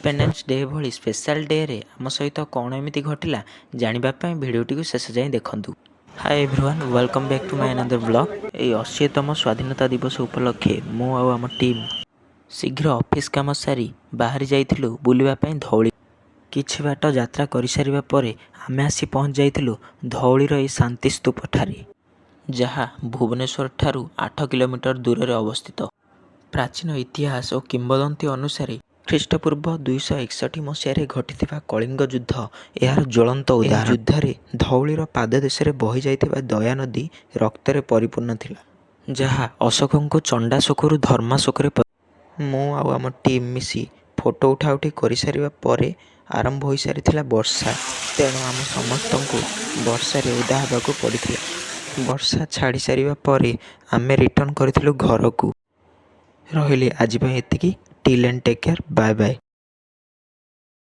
Independence day भली special day रे आम सहित कौन एमती घटिला जानापी भिडियोटी शेष जाए देखूँ। Hi everyone, welcome back to my another blog. ये 80तम स्वाधीनता दिवस उपलक्षे मु आम टीम शीघ्र ऑफिस काम सारी बाहरी जाइथिलु बुलिबा धौली। किछि बाट यात्रा कर सारिबा परे आमे आसी पहुँच जाइथिलु धौलीर ए शांति स्तूप ठारे, जहाँ भुवनेश्वर ठारू 8 किलोमीटर दूर रे अवस्थित। प्राचीन इतिहास और किंवदंती अनुसार ख्रीष्टपूर्व 261 मसीह घटी कलिंग युद्ध यार ज्वलंत उदाहरण। युद्ध धौलीर पाददेश बही जाइथिबा दया नदी रक्तरे परिपूर्ण थिला, जहाँ अशोक को चंडाशोकरू धर्माशोक। मु आम टीम मिसी फोटो उठा उठी कर सारिबा परे आरंभ हो सारी वर्षा। तेणु आम समस्त को वर्षा उदा होगा पड़ता। वर्षा छाड़ी सारिबा परे आमे रिटर्न करिथिलु घर को। रहिले आज एतिकी। Till and take care, bye bye.